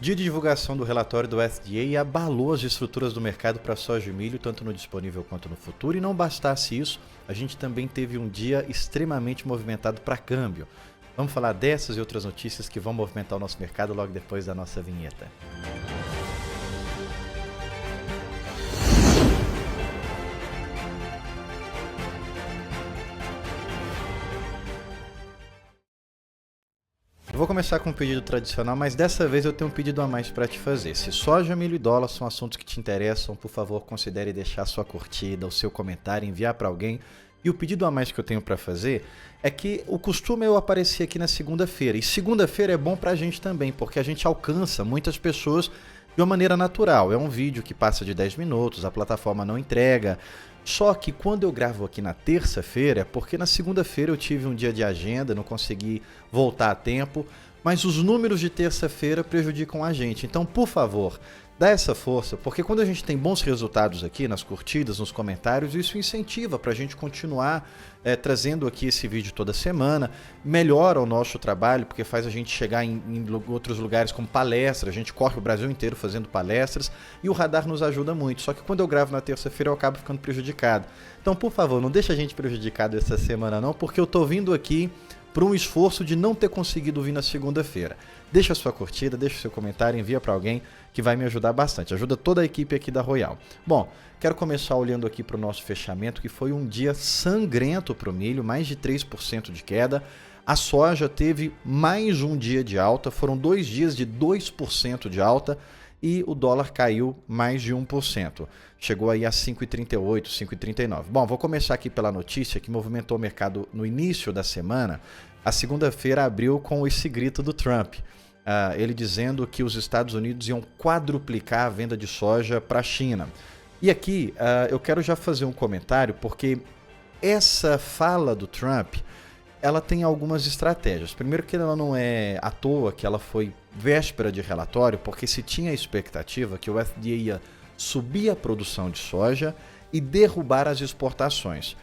Dia de divulgação do relatório do USDA abalou as estruturas do mercado para soja e milho, tanto no disponível quanto no futuro. E não bastasse isso, a gente também teve um dia extremamente movimentado para câmbio. Vamos falar dessas e outras notícias que vão movimentar o nosso mercado logo depois da nossa vinheta. Eu vou começar com um pedido tradicional, mas dessa vez eu tenho um pedido a mais para te fazer. Se soja, milho e dólar são assuntos que te interessam, por favor, considere deixar sua curtida, o seu comentário, enviar para alguém. E o pedido a mais que eu tenho para fazer é que o costume é eu aparecer aqui na segunda-feira. E segunda-feira é bom para a gente também, porque a gente alcança muitas pessoas de uma maneira natural. É um vídeo que passa de 10 minutos, a plataforma não entrega. Só que quando eu gravo aqui na terça-feira, é porque na segunda-feira eu tive um dia de agenda, não consegui voltar a tempo, mas os números de terça-feira prejudicam a gente. Então, por favor, dá essa força, porque quando a gente tem bons resultados aqui nas curtidas, nos comentários, isso incentiva para a gente continuar trazendo aqui esse vídeo toda semana, melhora o nosso trabalho, porque faz a gente chegar em outros lugares como palestras, a gente corre o Brasil inteiro fazendo palestras, e o radar nos ajuda muito, só que quando eu gravo na terça-feira eu acabo ficando prejudicado. Então, por favor, não deixa a gente prejudicado essa semana não, porque eu tô vindo aqui por um esforço de não ter conseguido vir na segunda-feira. Deixa a sua curtida, deixa o seu comentário, envia para alguém que vai me ajudar bastante. Ajuda toda a equipe aqui da Royal. Bom, quero começar olhando aqui para o nosso fechamento, que foi um dia sangrento para o milho, mais de 3% de queda. A soja teve mais um dia de alta, foram 2 dias de 2% de alta e o dólar caiu mais de 1%. Chegou aí a 5,38, 5,39. Bom, vou começar aqui pela notícia que movimentou o mercado no início da semana. A segunda-feira abriu com esse grito do Trump. Ele dizendo que os Estados Unidos iam quadruplicar a venda de soja para a China. E aqui eu quero já fazer um comentário, porque essa fala do Trump, ela tem algumas estratégias. Primeiro que ela não é à toa que ela foi véspera de relatório, porque se tinha a expectativa que o FDA ia subir a produção de soja e derrubar as exportações.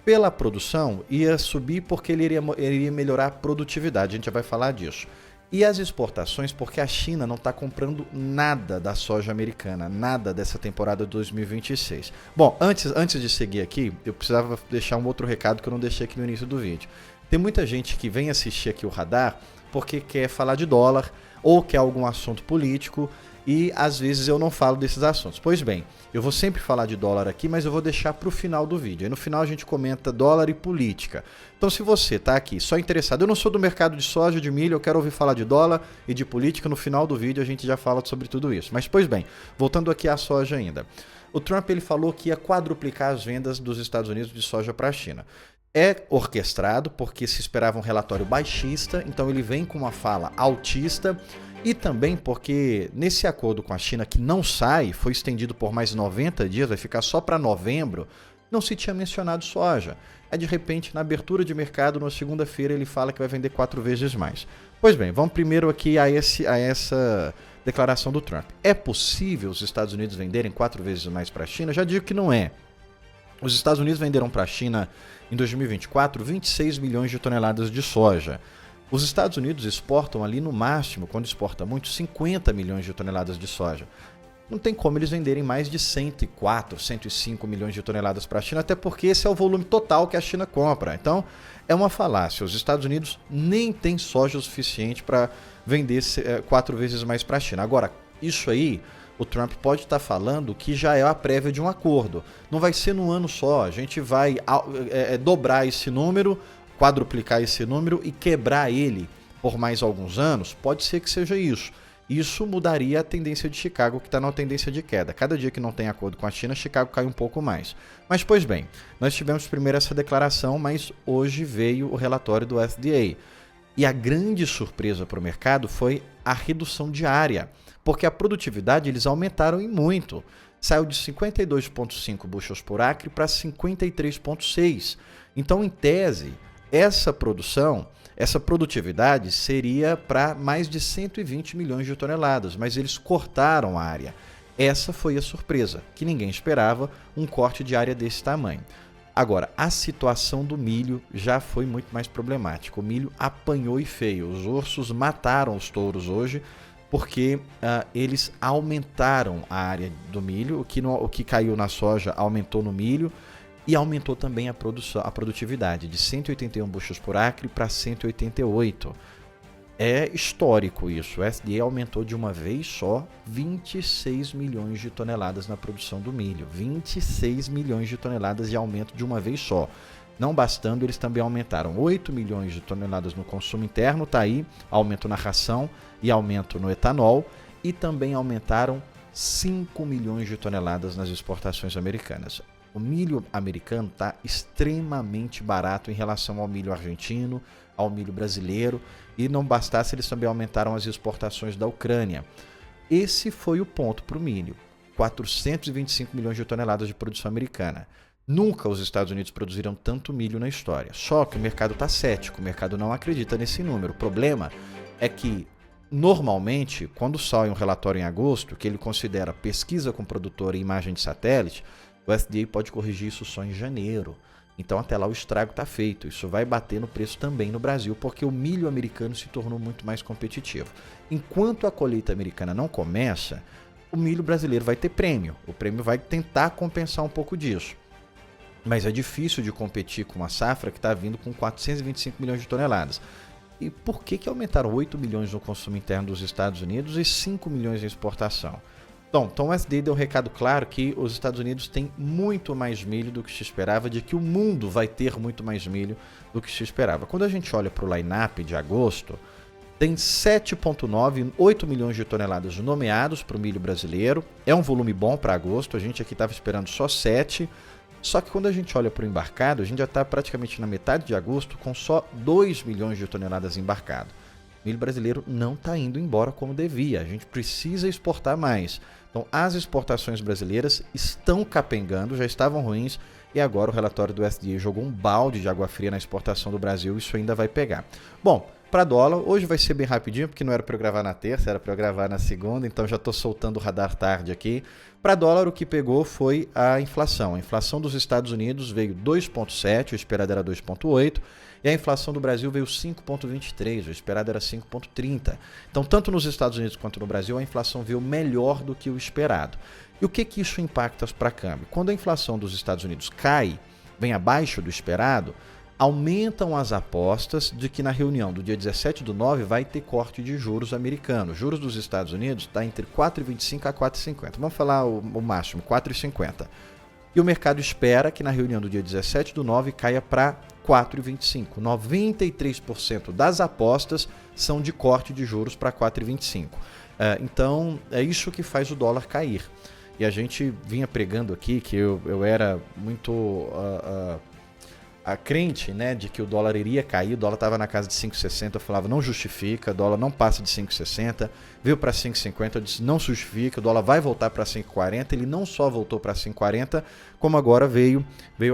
Pela produção, ia subir porque ele iria melhorar a produtividade, a gente já vai falar disso. E as exportações, porque a China não está comprando nada da soja americana, nada dessa temporada de 2026. Bom, antes de seguir aqui, eu precisava deixar um outro recado que eu não deixei aqui no início do vídeo. Tem muita gente que vem assistir aqui o Radar porque quer falar de dólar ou quer algum assunto político e às vezes eu não falo desses assuntos. Pois bem, eu vou sempre falar de dólar aqui, mas eu vou deixar para o final do vídeo. Aí no final a gente comenta dólar e política. Então se você está aqui só interessado, eu não sou do mercado de soja, de milho, eu quero ouvir falar de dólar e de política, no final do vídeo a gente já fala sobre tudo isso. Mas pois bem, voltando aqui à soja ainda. O Trump ele falou que ia quadruplicar as vendas dos Estados Unidos de soja para a China. É orquestrado porque se esperava um relatório baixista, então ele vem com uma fala altista, e também porque nesse acordo com a China que não sai, foi estendido por mais 90 dias, vai ficar só para novembro, não se tinha mencionado soja. Aí de repente na abertura de mercado, na segunda-feira, ele fala que vai vender 4 vezes mais. Pois bem, vamos primeiro aqui a essa declaração do Trump. É possível os Estados Unidos venderem 4 vezes mais para a China? Já digo que não é. Os Estados Unidos venderam para a China em 2024 26 milhões de toneladas de soja. Os Estados Unidos exportam ali no máximo, quando exporta muito, 50 milhões de toneladas de soja. Não tem como eles venderem mais de 104, 105 milhões de toneladas para a China, até porque esse é o volume total que a China compra. Então, é uma falácia. Os Estados Unidos nem têm soja o suficiente para vender 4 vezes mais para a China. Agora, isso aí, o Trump pode estar falando que já é a prévia de um acordo. Não vai ser num ano só, a gente vai dobrar esse número, quadruplicar esse número e quebrar ele por mais alguns anos. Pode ser que seja isso. Isso mudaria a tendência de Chicago, que está na tendência de queda. Cada dia que não tem acordo com a China, Chicago cai um pouco mais. Mas, pois bem, nós tivemos primeiro essa declaração, mas hoje veio o relatório do FDA. E a grande surpresa para o mercado foi a redução diária, porque a produtividade eles aumentaram em muito. Saiu de 52,5 bushels por acre para 53,6. Então, em tese, essa produtividade seria para mais de 120 milhões de toneladas, mas eles cortaram a área. Essa foi a surpresa, que ninguém esperava um corte de área desse tamanho. Agora, a situação do milho já foi muito mais problemática. O milho apanhou e feio. Os ursos mataram os touros hoje. porque eles aumentaram a área do milho, o que caiu na soja aumentou no milho, e aumentou também a produtividade, de 181 bushels por acre para 188. É histórico isso. O USDA aumentou de uma vez só 26 milhões de toneladas na produção do milho. 26 milhões de toneladas de aumento de uma vez só. Não bastando, eles também aumentaram 8 milhões de toneladas no consumo interno, está aí, aumento na ração e aumento no etanol, e também aumentaram 5 milhões de toneladas nas exportações americanas. O milho americano está extremamente barato em relação ao milho argentino, ao milho brasileiro, e não bastasse, eles também aumentaram as exportações da Ucrânia. Esse foi o ponto para o milho, 425 milhões de toneladas de produção americana. Nunca os Estados Unidos produziram tanto milho na história, só que o mercado está cético, o mercado não acredita nesse número. O problema é que, normalmente, quando sai um relatório em agosto, que ele considera pesquisa com produtor e imagem de satélite, o USDA pode corrigir isso só em janeiro. Então até lá o estrago está feito. Isso vai bater no preço também no Brasil, porque o milho americano se tornou muito mais competitivo. Enquanto a colheita americana não começa, o milho brasileiro vai ter prêmio. O prêmio vai tentar compensar um pouco disso. Mas é difícil de competir com uma safra que está vindo com 425 milhões de toneladas. E por que aumentaram 8 milhões no consumo interno dos Estados Unidos e 5 milhões em exportação? Bom, então o USDA deu um recado claro que os Estados Unidos têm muito mais milho do que se esperava, de que o mundo vai ter muito mais milho do que se esperava. Quando a gente olha para o line-up de agosto, tem 7,9, 8 milhões de toneladas nomeados para o milho brasileiro. É um volume bom para agosto, a gente aqui estava esperando só 7. Só que quando a gente olha para o embarcado, a gente já está praticamente na metade de agosto com só 2 milhões de toneladas embarcado. O milho brasileiro não está indo embora como devia, a gente precisa exportar mais. Então, as exportações brasileiras estão capengando, já estavam ruins, e agora o relatório do USDA jogou um balde de água fria na exportação do Brasil, isso ainda vai pegar. Bom, para dólar, hoje vai ser bem rapidinho, porque não era para eu gravar na terça, era para eu gravar na segunda, então já estou soltando o radar tarde aqui. Para dólar, o que pegou foi a inflação. A inflação dos Estados Unidos veio 2,7, o esperado era 2,8, e a inflação do Brasil veio 5,23, o esperado era 5,30. Então, tanto nos Estados Unidos quanto no Brasil, a inflação veio melhor do que o esperado. E o que isso impacta para câmbio? Quando a inflação dos Estados Unidos cai, vem abaixo do esperado, aumentam as apostas de que na reunião do dia 17/9 vai ter corte de juros americanos. Juros dos Estados Unidos está entre 4,25 a 4,50. Vamos falar o máximo, 4,50. E o mercado espera que na reunião do dia 17/9 caia para 4,25. 93% das apostas são de corte de juros para 4,25. Então, é isso que faz o dólar cair. E a gente vinha pregando aqui que eu era muito crente, né, de que o dólar iria cair, o dólar estava na casa de 5,60, eu falava, não justifica, o dólar não passa de 5,60, veio para 5,50, eu disse, não justifica, o dólar vai voltar para 5,40, ele não só voltou para 5,40, como agora veio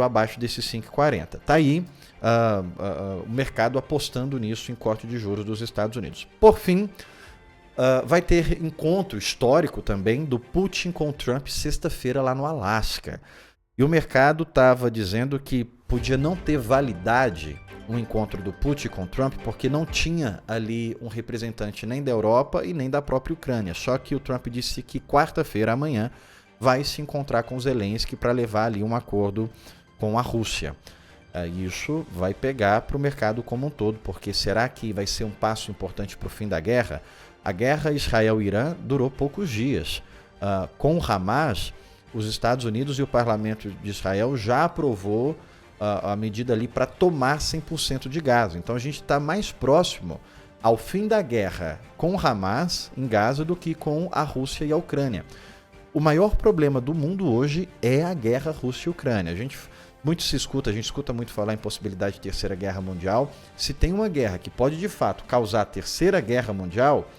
abaixo desses 5,40. Tá aí o mercado apostando nisso em corte de juros dos Estados Unidos. Por fim, vai ter encontro histórico também do Putin com o Trump sexta-feira lá no Alasca. E o mercado estava dizendo que podia não ter validade um encontro do Putin com Trump, porque não tinha ali um representante nem da Europa e nem da própria Ucrânia. Só que o Trump disse que quarta-feira, amanhã, vai se encontrar com Zelensky para levar ali um acordo com a Rússia. Isso vai pegar para o mercado como um todo, porque será que vai ser um passo importante para o fim da guerra? A guerra Israel-Irã durou poucos dias. Com o Hamas, os Estados Unidos e o parlamento de Israel já aprovou a medida ali para tomar 100% de Gaza. Então a gente está mais próximo ao fim da guerra com o Hamas em Gaza do que com a Rússia e a Ucrânia. O maior problema do mundo hoje é a guerra Rússia e Ucrânia. A gente escuta muito falar em possibilidade de terceira guerra mundial. Se tem uma guerra que pode de fato causar a terceira guerra mundial,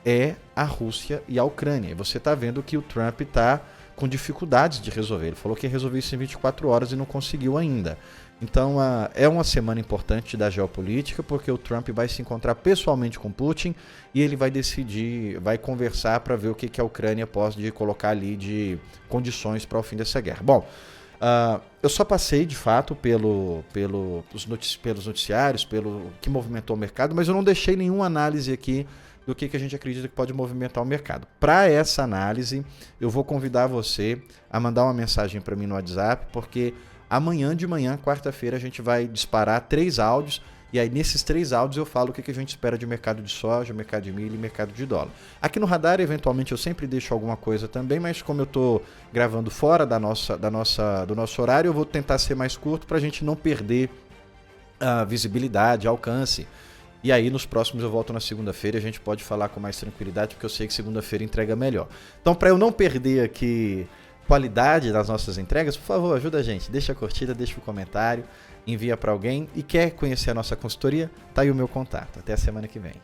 é a Rússia e a Ucrânia. E você está vendo que o Trump está com dificuldades de resolver. Ele falou que ia resolver isso em 24 horas e não conseguiu ainda. Então, é uma semana importante da geopolítica, porque o Trump vai se encontrar pessoalmente com Putin e ele vai decidir, vai conversar para ver o que a Ucrânia pode colocar ali de condições para o fim dessa guerra. Bom, eu só passei, de fato, pelos noticiários, pelo que movimentou o mercado, mas eu não deixei nenhuma análise aqui do que a gente acredita que pode movimentar o mercado. Para essa análise, eu vou convidar você a mandar uma mensagem para mim no WhatsApp, porque amanhã de manhã, quarta-feira, a gente vai disparar 3 áudios. E aí, nesses 3 áudios, eu falo o que a gente espera de mercado de soja, mercado de milho e mercado de dólar. Aqui no Radar, eventualmente, eu sempre deixo alguma coisa também, mas como eu estou gravando fora do nosso horário, eu vou tentar ser mais curto para a gente não perder a visibilidade, alcance. E aí, nos próximos, eu volto na segunda-feira e a gente pode falar com mais tranquilidade, porque eu sei que segunda-feira entrega melhor. Então, para eu não perder aqui qualidade das nossas entregas, por favor, ajuda a gente. Deixa a curtida, deixa o comentário, envia para alguém e quer conhecer a nossa consultoria, tá aí o meu contato. Até a semana que vem.